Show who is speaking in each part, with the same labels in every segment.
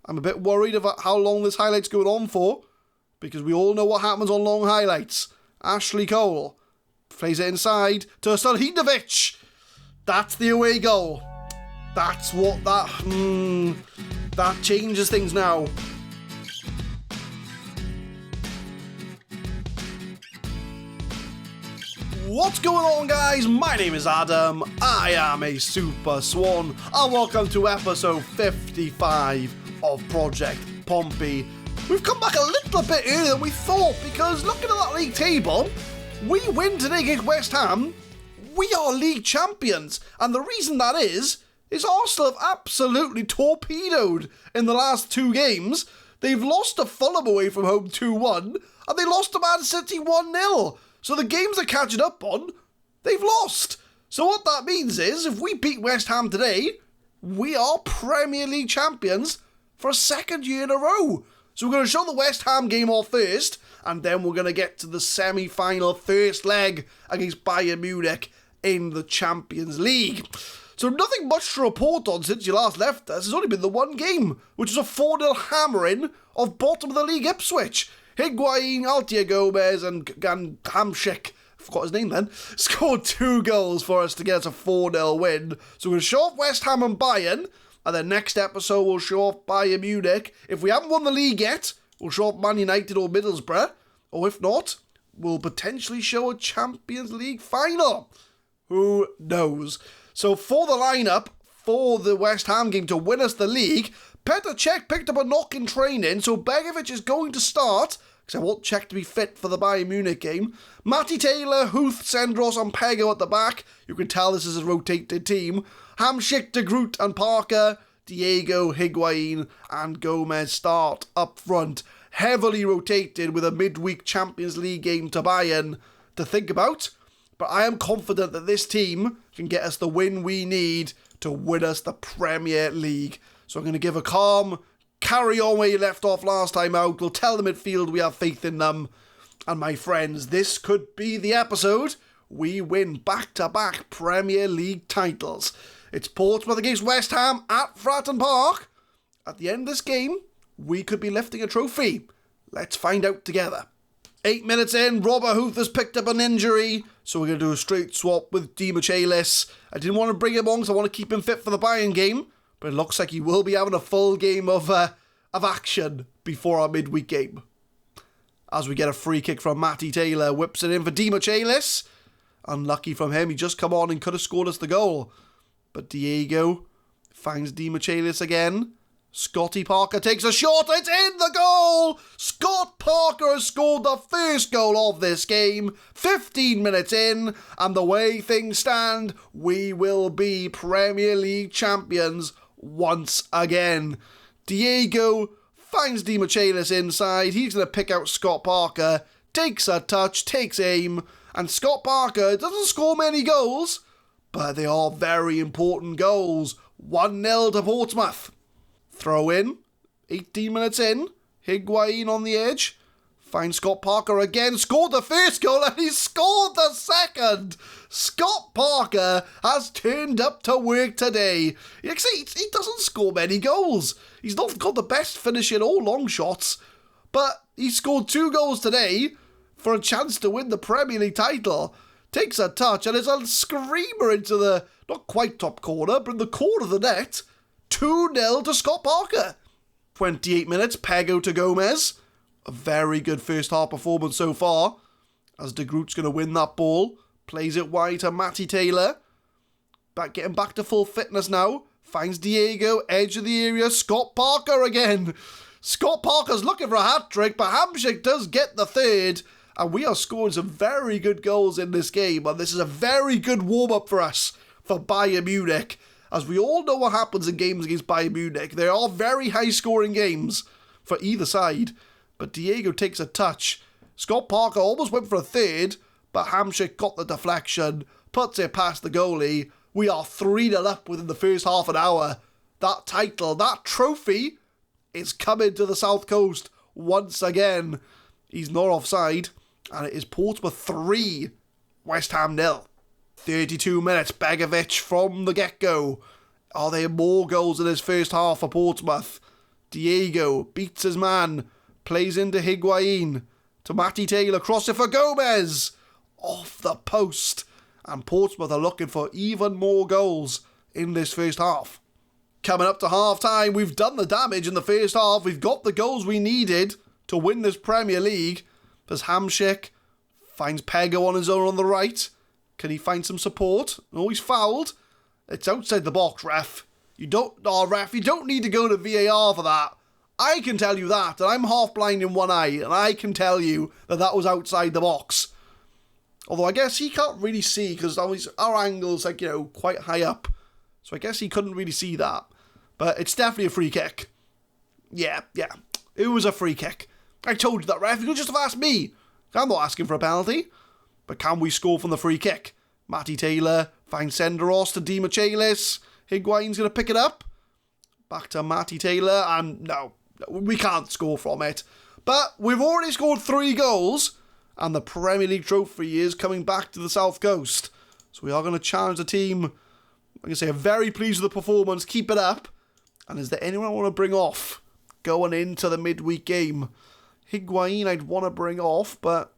Speaker 1: I'm a bit worried about how long this highlight's going on for, because we all know what happens on long highlights. Ashley Cole plays it inside to Stalhinovic. That's the away goal. That's what that changes things now. What's going on, guys? My name is Adam. I am a Super Swan, and welcome to episode 55 of Project Pompey. We've come back a little bit earlier than we thought, because looking at that league table, we win today against West Ham, we are league champions, and the reason that is Arsenal have absolutely torpedoed in the last two games. They've lost to Fulham away from home 2-1, and they lost to Man City 1-0. So the games they're catching up on, they've lost. So what that means is, if we beat West Ham today, we are Premier League champions for a second year in a row. So we're going to show the West Ham game off first, and then we're going to get to the semi-final first leg against Bayern Munich in the Champions League. So nothing much to report on since you last left us. It's only been the one game, which was a 4-0 hammering of bottom of the league Ipswich. Higuain, Altia Gomez and Hamšík, forgot his name then, scored 2 goals for us to get us a 4-0 win. So we're going to show off West Ham and Bayern, and then next episode we'll show off Bayern Munich. If we haven't won the league yet, we'll show off Man United or Middlesbrough, or if not, we'll potentially show a Champions League final. Who knows? So for the lineup for the West Ham game to win us the league, Petr Cech picked up a knock in training, so Begovic is going to start, because I want Cech to be fit for the Bayern Munich game. Matty Taylor, Huth, Sendros and Pego at the back. You can tell this is a rotated team. Hamšík, De Groot and Parker, Diego, Higuain and Gomez start up front. Heavily rotated with a midweek Champions League game to Bayern to think about. But I am confident that this team can get us the win we need to win us the Premier League. So I'm going to give a calm, carry on where you left off last time out. We'll tell the midfield we have faith in them. And my friends, this could be the episode we win back-to-back Premier League titles. It's Portsmouth against West Ham at Fratton Park. At the end of this game, we could be lifting a trophy. Let's find out together. 8 minutes in, Robert Huth has picked up an injury, so we're going to do a straight swap with TheMadScientist. I didn't want to bring him on because I want to keep him fit for the Bayern game, but it looks like he will be having a full game of action before our midweek game. As we get a free kick from Matty Taylor, whips it in for TheMadScientist. Unlucky from him, he just come on and could have scored us the goal. But Diego finds TheMadScientist again. Scotty Parker takes a shot, it's in the goal! Scott Parker has scored the first goal of this game, 15 minutes in, and the way things stand, we will be Premier League champions once again. Diego finds TheMadScientist inside, he's going to pick out Scott Parker, takes a touch, takes aim, and Scott Parker doesn't score many goals, but they are very important goals. 1-0 to Portsmouth. Throw in, 18 minutes in, Higuain on the edge, finds Scott Parker again, scored the first goal and he scored the second. Scott Parker has turned up to work today. He doesn't score many goals. He's not got the best finishing or long shots, but he scored 2 goals today for a chance to win the Premier League title. Takes a touch and it's a screamer into the, not quite top corner, but in the corner of the net. 2-0 to Scott Parker. 28 minutes, Pego to Gomez. A very good first half performance so far. As De Groot's going to win that ball. Plays it wide to Matty Taylor. Getting back to full fitness now. Finds Diego, edge of the area. Scott Parker again. Scott Parker's looking for a hat-trick, but Hamšík does get the third. And we are scoring some very good goals in this game. And this is a very good warm-up for us for Bayern Munich. As we all know what happens in games against Bayern Munich, they are very high-scoring games for either side. But Diego takes a touch. Scott Parker almost went for a third, but Hamšík got the deflection, puts it past the goalie. We are 3-0 up within the first half an hour. That title, that trophy, is coming to the South Coast once again. He's not offside, and it is Portsmouth 3, West Ham 0. 32 minutes, Begovic from the get-go. Are there more goals in his first half for Portsmouth? Diego beats his man, plays into Higuain, to Matty Taylor, cross it for Gomez, off the post, and Portsmouth are looking for even more goals in this first half. Coming up to half time, we've done the damage in the first half, we've got the goals we needed to win this Premier League. There's Hamsik, finds Pego on his own on the right. Can he find some support? Oh, he's fouled. It's outside the box, ref. You don't need to go to VAR for that. I can tell you that, and I'm half blind in one eye, and I can tell you that that was outside the box. Although I guess he can't really see, because our angle's like, quite high up. So I guess he couldn't really see that. But it's definitely a free kick. Yeah. It was a free kick. I told you that, ref. You could just have asked me. I'm not asking for a penalty. But can we score from the free kick? Matty Taylor finds Senderos to Di Michelis. Higuain's going to pick it up. Back to Matty Taylor. And no, we can't score from it. But we've already scored 3 goals. And the Premier League trophy is coming back to the South Coast. So we are going to challenge the team. I'm going to say, I'm very pleased with the performance. Keep it up. And is there anyone I want to bring off going into the midweek game? Higuain I'd want to bring off, but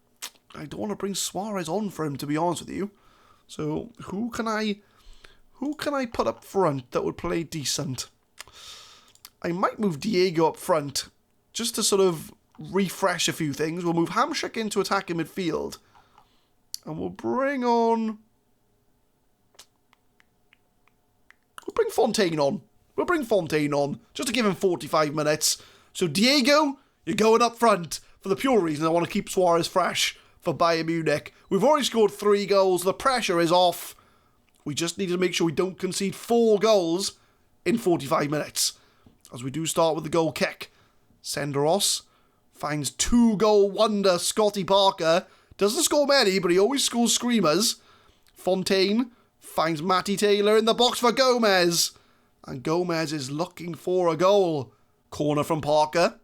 Speaker 1: I don't want to bring Suarez on for him, to be honest with you. So who can I put up front that would play decent? I might move Diego up front just to sort of refresh a few things. We'll move Hamsik into attacking midfield, and we'll bring Fontaine on. We'll bring Fontaine on just to give him 45 minutes. So Diego, you're going up front for the pure reason I want to keep Suarez fresh for Bayern Munich. We've already scored 3 goals. The pressure is off. We just need to make sure we don't concede 4 goals in 45 minutes. As we do start with the goal kick. Senderos finds 2-goal wonder Scotty Parker. Doesn't score many, but he always scores screamers. Fontaine finds Matty Taylor in the box for Gomez. And Gomez is looking for a goal. Corner from Parker.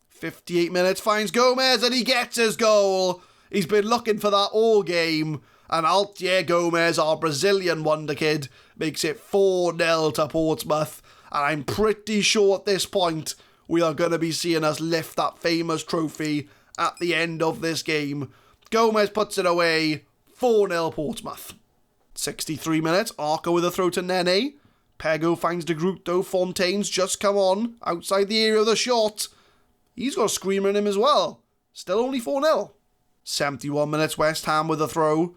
Speaker 1: 58 minutes, finds Gomez, and he gets his goal. He's been looking for that all game. And Altier Gomez, our Brazilian wonder kid, makes it 4-0 to Portsmouth. And I'm pretty sure at this point, we are going to be seeing us lift that famous trophy at the end of this game. Gomez puts it away, 4-0 Portsmouth. 63 minutes, Arca with a throw to Nene. Pego finds De Groot though. Fontaine's just come on, outside the area of the shot. He's got a screamer in him as well. Still only 4-0. 71 minutes, West Ham with a throw.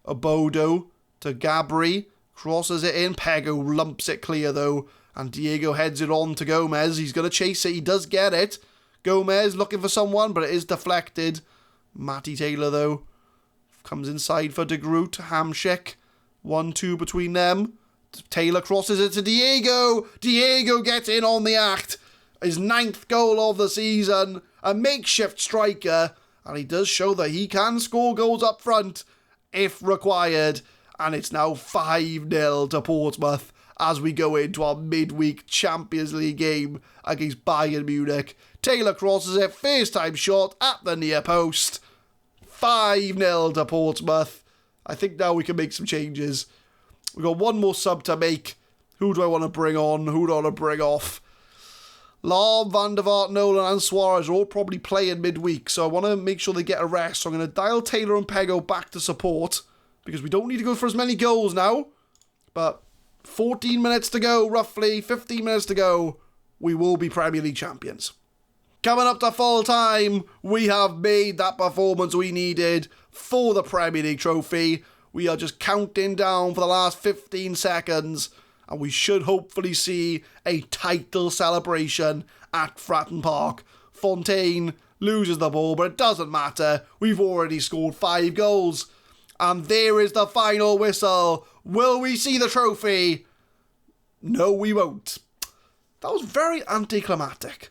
Speaker 1: Obodo to Gabri. Crosses it in. Pego lumps it clear though. And Diego heads it on to Gomez. He's going to chase it. He does get it. Gomez looking for someone, but it is deflected. Matty Taylor though comes inside for De Groot. Hamsik. 1-2 between them. Taylor crosses it to Diego. Diego gets in on the act. His 9th goal of the season. A makeshift striker. And he does show that he can score goals up front if required. And it's now 5-0 to Portsmouth as we go into our midweek Champions League game against Bayern Munich. Taylor crosses it. First time shot at the near post. 5-0 to Portsmouth. I think now we can make some changes. We've got one more sub to make. Who do I want to bring on? Who do I want to bring off? Lahm, Van der Vaart, Nolan and Suarez are all probably playing midweek, so I want to make sure they get a rest. So I'm going to dial Taylor and Pego back to support, because we don't need to go for as many goals now. But 14 minutes to go, roughly, 15 minutes to go, we will be Premier League champions. Coming up to full time, we have made that performance we needed for the Premier League trophy. We are just counting down for the last 15 seconds, and we should hopefully see a title celebration at Fratton Park. Fontaine loses the ball, but it doesn't matter. We've already scored 5 goals. And there is the final whistle. Will we see the trophy? No, we won't. That was very anticlimactic.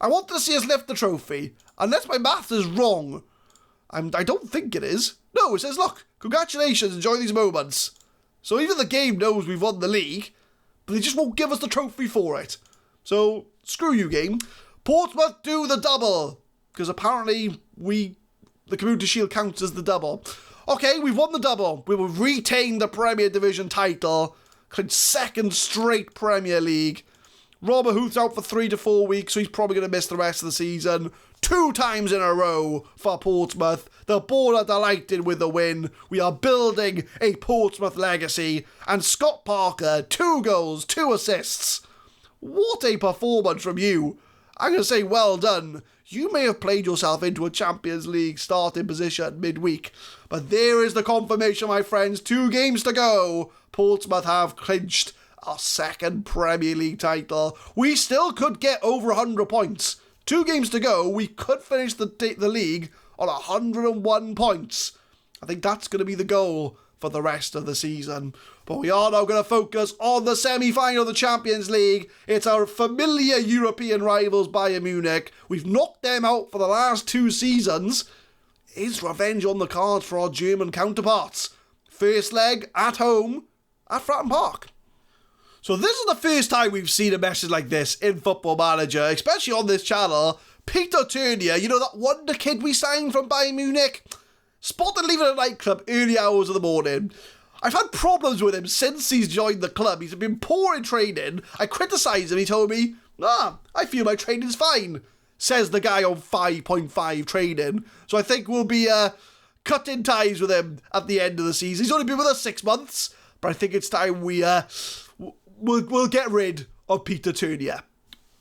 Speaker 1: I wanted to see us lift the trophy, unless my math is wrong. I don't think it is. No, it says, look, congratulations, enjoy these moments. So even the game knows we've won the league, but they just won't give us the trophy for it. So, screw you, game. Portsmouth do the double, because apparently the Community Shield counts as the double. Okay, we've won the double. We will retain the Premier Division title, second straight Premier League. Robert Huth's out for 3 to 4 weeks, so he's probably going to miss the rest of the season. 2 times in a row for Portsmouth. The board are delighted with the win. We are building a Portsmouth legacy. And Scott Parker, 2 goals, 2 assists. What a performance from you. I'm going to say well done. You may have played yourself into a Champions League starting position midweek. But there is the confirmation, my friends. 2 games to go. Portsmouth have clinched our 2nd Premier League title. We still could get over 100 points. 2 games to go. We could finish the league on 101 points. I think that's going to be the goal for the rest of the season. But we are now going to focus on the semi-final of the Champions League. It's our familiar European rivals, Bayern Munich. We've knocked them out for the last 2 seasons. Is revenge on the cards for our German counterparts? First leg at home at Fratton Park. So this is the first time we've seen a message like this in Football Manager, especially on this channel. Peter Turnier, you know that wonder kid we signed from Bayern Munich? Spotted leaving a nightclub early hours of the morning. I've had problems with him since he's joined the club. He's been poor in training. I criticised him. He told me, I feel my training's fine. Says the guy on 5.5 training. So I think we'll be cutting ties with him at the end of the season. He's only been with us 6 months. But I think it's time we'll get rid of Peter Turnier.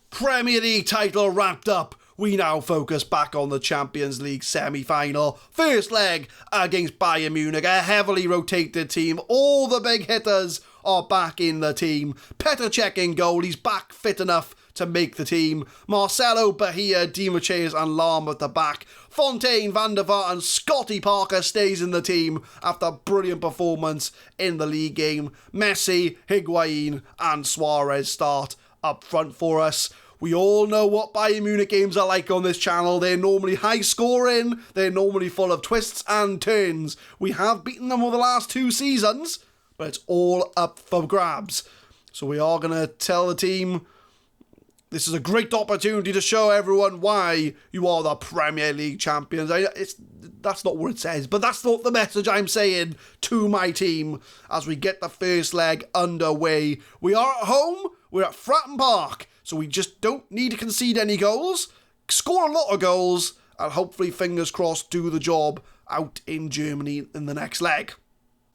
Speaker 1: Premier League title wrapped up. We now focus back on the Champions League semi-final. First leg against Bayern Munich, a heavily rotated team. All the big hitters are back in the team. Petr Cech in goal, he's back fit enough to make the team. Marcelo, Bahia, Di Mathias and Lahm at the back. Fontaine, Van der Vaart and Scotty Parker stays in the team after a brilliant performance in the league game. Messi, Higuain and Suarez start up front for us. We all know what Bayern Munich games are like on this channel. They're normally high scoring. They're normally full of twists and turns. We have beaten them over the last 2 seasons, but it's all up for grabs. So we are going to tell the team, this is a great opportunity to show everyone why you are the Premier League champions. That's not what it says, but that's not the message I'm saying to my team as we get the first leg underway. We are at home. We're at Fratton Park. So we just don't need to concede any goals, score a lot of goals, and hopefully, fingers crossed, do the job out in Germany in the next leg.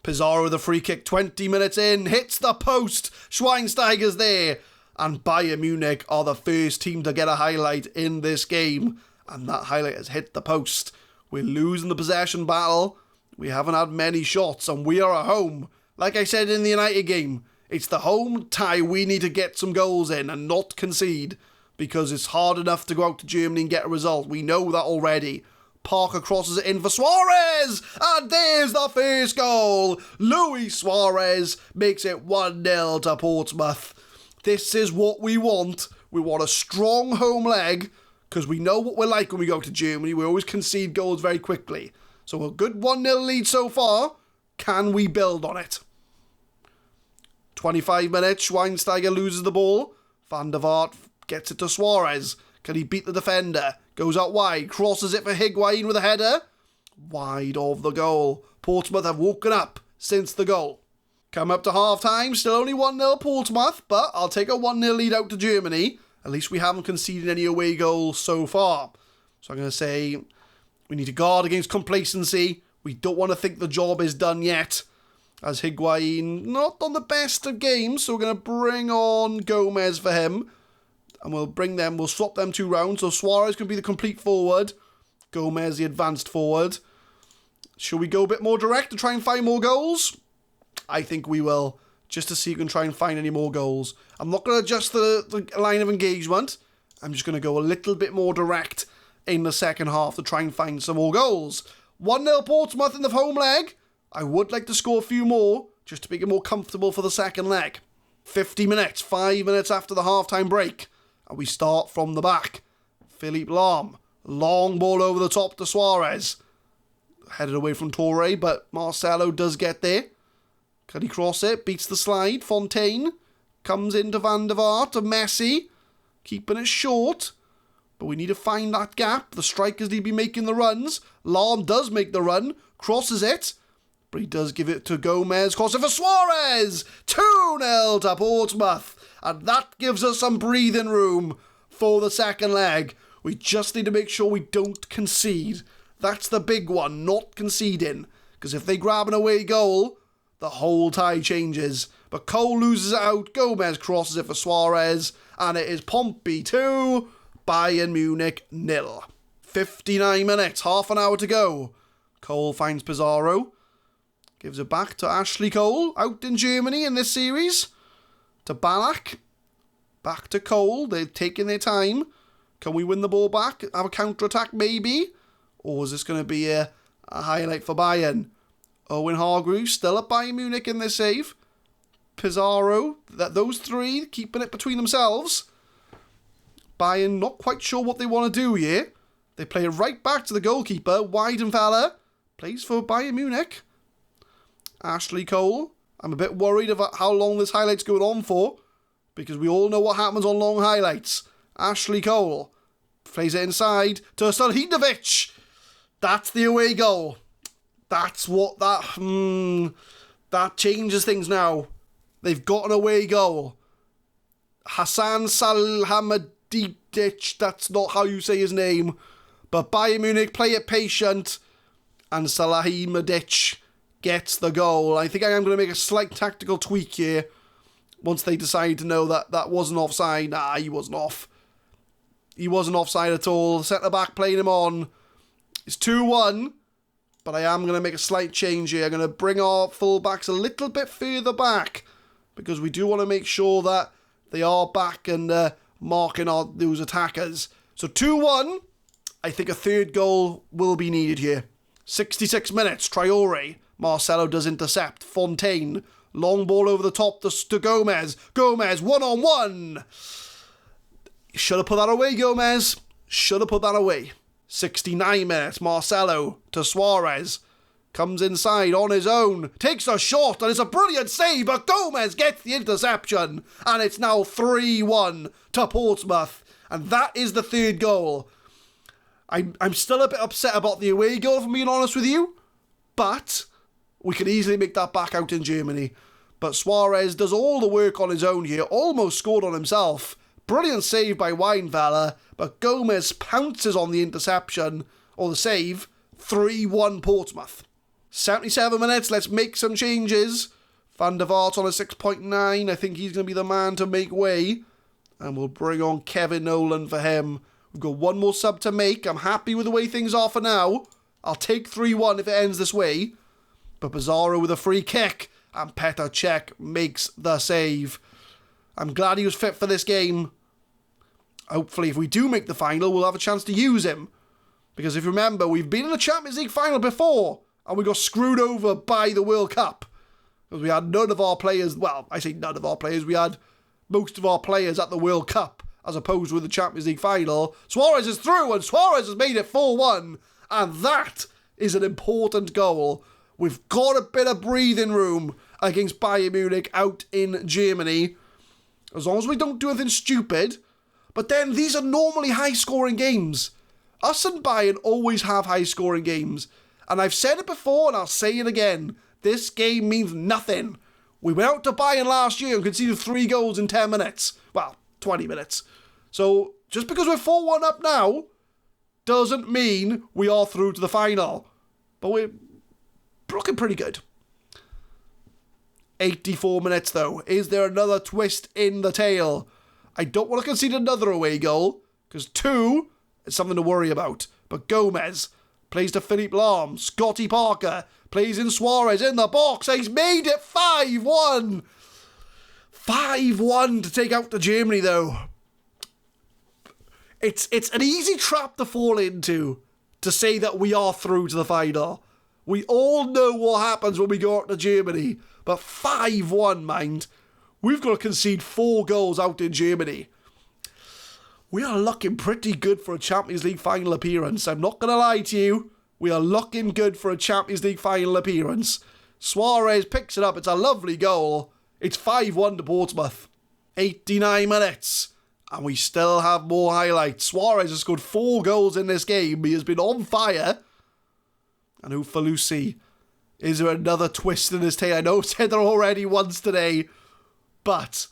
Speaker 1: Pizarro with a free kick 20 minutes in, hits the post, Schweinsteiger's there, and Bayern Munich are the first team to get a highlight in this game, and that highlight has hit the post. We're losing the possession battle, we haven't had many shots, and we are at home. Like I said in the United game, it's the home tie we need to get some goals in and not concede, because it's hard enough to go out to Germany and get a result. We know that already. Parker crosses it in for Suarez, and there's the first goal. Luis Suarez makes it 1-0 to Portsmouth. This is what we want. We want a strong home leg, because we know what we're like when we go to Germany. We always concede goals very quickly. So a good 1-0 lead so far. Can we build on it? 25 minutes, Schweinsteiger loses the ball. Van der Vaart gets it to Suarez. Can he beat the defender? Goes out wide, crosses it for Higuain with a header. Wide of the goal. Portsmouth have woken up since the goal. Come up to half-time, still only 1-0 Portsmouth, but I'll take a 1-0 lead out to Germany. At least we haven't conceded any away goals so far. So I'm going to say we need to guard against complacency. We don't want to think the job is done yet. As Higuain, not on the best of games, so we're going to bring on Gomez for him. And we'll swap them 2 rounds. So Suarez can be the complete forward. Gomez the advanced forward. Should we go a bit more direct to try and find more goals? I think we will, just to see if we can try and find any more goals. I'm not going to adjust the line of engagement. I'm just going to go a little bit more direct in the second half to try and find some more goals. 1-0 Portsmouth in the home leg. I would like to score a few more, just to make it more comfortable for the second leg. 50 minutes, 5 minutes after the half-time break. And we start from the back. Philippe Lahm, long ball over the top to Suarez. Headed away from Toure, but Marcelo does get there. Can he cross it? Beats the slide. Fontaine comes into Van der Vaart to Messi. Keeping it short. But we need to find that gap. The strikers need to be making the runs. Lahm does make the run. Crosses it. But he does give it to Gomez. Cross it for Suarez. 2-0 to Portsmouth. And that gives us some breathing room for the second leg. We just need to make sure we don't concede. That's the big one, not conceding. Because if they grab an away goal, the whole tie changes. But Cole loses it out, Gomez crosses it for Suarez, and it is Pompey 2, Bayern Munich 0. 59 minutes, half an hour to go. Cole finds Pizarro, gives it back to Ashley Cole, out in Germany in this series. To Ballack, back to Cole, they're taking their time. Can we win the ball back, have a counter-attack maybe? Or is this going to be a highlight for Bayern? Owen Hargreaves still at Bayern Munich in this save. Pizarro, those three keeping it between themselves. Bayern not quite sure what they want to do here. They play it right back to the goalkeeper. Weidenfeller plays for Bayern Munich. Ashley Cole. I'm a bit worried about how long this highlight's going on for, because we all know what happens on long highlights. Ashley Cole plays it inside to Salhinovic. That's the away goal. That's what that changes things now. They've got an away goal. Hassan Salhamidic, that's not how you say his name. But Bayern Munich play it patient, and Salhamidic gets the goal. I think I am going to make a slight tactical tweak here once they decide to know that that wasn't offside. Nah, he wasn't off. He wasn't offside at all. Centre-back playing him on. It's 2-1, but I am going to make a slight change here. I'm going to bring our full-backs a little bit further back, because we do want to make sure that they are back and marking those attackers. So 2-1. I think a third goal will be needed here. 66 minutes. Traore. Marcelo does intercept. Fontaine. Long ball over the top to Gomez. Gomez, one-on-one. Should have put that away, Gomez. Should have put that away. 69 minutes. Marcelo to Suarez. Comes inside on his own. Takes a shot, and it's a brilliant save, but Gomez gets the interception. And it's now 3-1 to Portsmouth. And that is the third goal. I'm still a bit upset about the away goal, if I'm being honest with you. But we could easily make that back out in Germany. But Suarez does all the work on his own here. Almost scored on himself. Brilliant save by Weidenfeller. But Gomez pounces on the interception, or the save. 3-1 Portsmouth. 77 minutes. Let's make some changes. Van der Vaart on a 6.9. I think he's going to be the man to make way. And we'll bring on Kevin Nolan for him. We've got one more sub to make. I'm happy with the way things are for now. I'll take 3-1 if it ends this way. But Pizarro with a free kick. And Petr Cech makes the save. I'm glad he was fit for this game. Hopefully, if we do make the final, we'll have a chance to use him. Because if you remember, we've been in the Champions League final before. And we got screwed over by the World Cup. Because we had none of our players. Well, I say none of our players. We had most of our players at the World Cup, as opposed with the Champions League final. Suarez is through, and Suarez has made it 4-1. And that is an important goal. We've got a bit of breathing room against Bayern Munich out in Germany. As long as we don't do anything stupid. But then, these are normally high-scoring games. Us and Bayern always have high-scoring games. And I've said it before, and I'll say it again. This game means nothing. We went out to Bayern last year and conceded 3 goals in 10 minutes. Well, 20 minutes. So, just because we're 4-1 up now, doesn't mean we are through to the final. But we're looking pretty good. 84 minutes, though. Is there another twist in the tail? I don't want to concede another away goal, because 2 is something to worry about. But Gomez plays to Philippe Lahm. Scotty Parker plays in Suarez in the box. He's made it 5-1. 5-1 to take out to Germany, though. It's an easy trap to fall into, to say that we are through to the final. We all know what happens when we go out to Germany. But 5-1, mind. We've got to concede 4 goals out in Germany. We are looking pretty good for a Champions League final appearance. I'm not going to lie to you. We are looking good for a Champions League final appearance. Suarez picks it up. It's a lovely goal. It's 5-1 to Portsmouth. 89 minutes. And we still have more highlights. Suarez has scored 4 goals in this game. He has been on fire. And Ufalusi. Is there another twist in his tail? I know I've said there already once today. But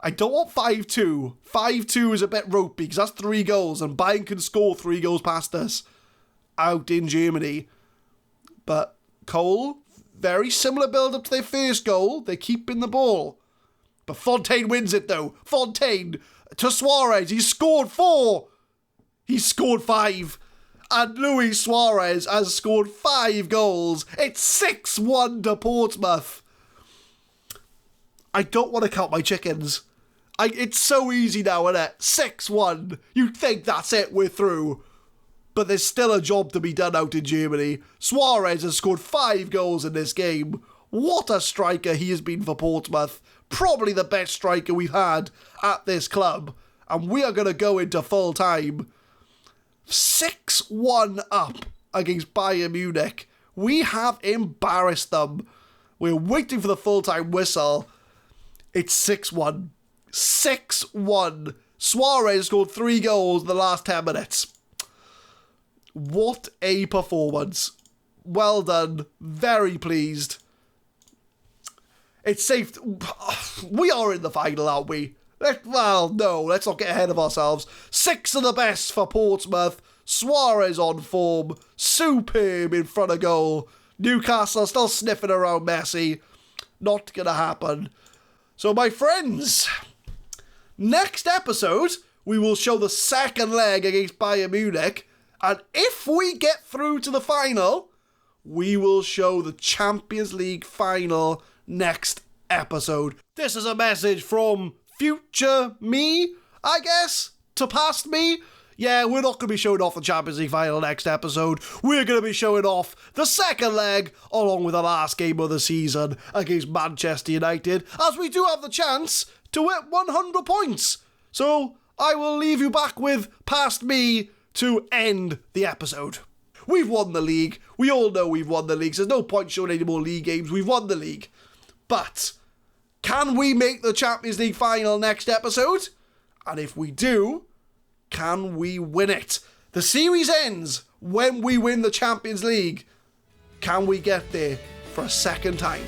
Speaker 1: I don't want 5-2. 5-2 is a bit ropey because that's 3 goals and Bayern can score 3 goals past us out in Germany. But Cole, very similar build-up to their first goal. They're keeping the ball. But Fontaine wins it though. Fontaine to Suarez. He scored 4. He scored 5. And Luis Suarez has scored 5 goals. It's 6-1 to Portsmouth. I don't want to count my chickens. It's so easy now, isn't it? 6-1. You think that's it, we're through. But there's still a job to be done out in Germany. Suarez has scored 5 goals in this game. What a striker he has been for Portsmouth. Probably the best striker we've had at this club. And we are going to go into full time. 6-1 up against Bayern Munich. We have embarrassed them. We're waiting for the full-time whistle. It's 6-1. 6-1. Suarez scored 3 goals in the last 10 minutes. What a performance. Well done. Very pleased. It's safe. We are in the final, aren't we? Well, no, let's not get ahead of ourselves. 6 of the best for Portsmouth. Suarez on form. Superb in front of goal. Newcastle still sniffing around Messi. Not going to happen. So, my friends, next episode, we will show the second leg against Bayern Munich. And if we get through to the final, we will show the Champions League final next episode. This is a message from future me, I guess, to past me. Yeah, we're not going to be showing off the Champions League final next episode. We're going to be showing off the second leg along with the last game of the season against Manchester United, as we do have the chance to win 100 points. So I will leave you back with past me to end the episode. We've won the league. We all know we've won the league. So there's no point showing any more league games. We've won the league. But can we make the Champions League final next episode? And if we do, can we win it? The series ends when we win the Champions League. Can we get there for a second time?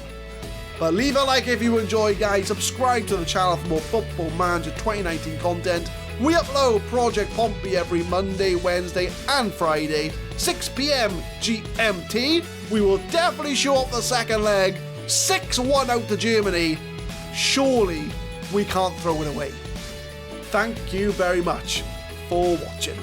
Speaker 1: But leave a like if you enjoyed, guys. Subscribe to the channel for more Football Manager 2019 content. We upload Project Pompey every Monday, Wednesday and Friday, 6 PM GMT. We will definitely show up the second leg. 6-1 out to Germany. Surely we can't throw it away. Thank you very much for watching.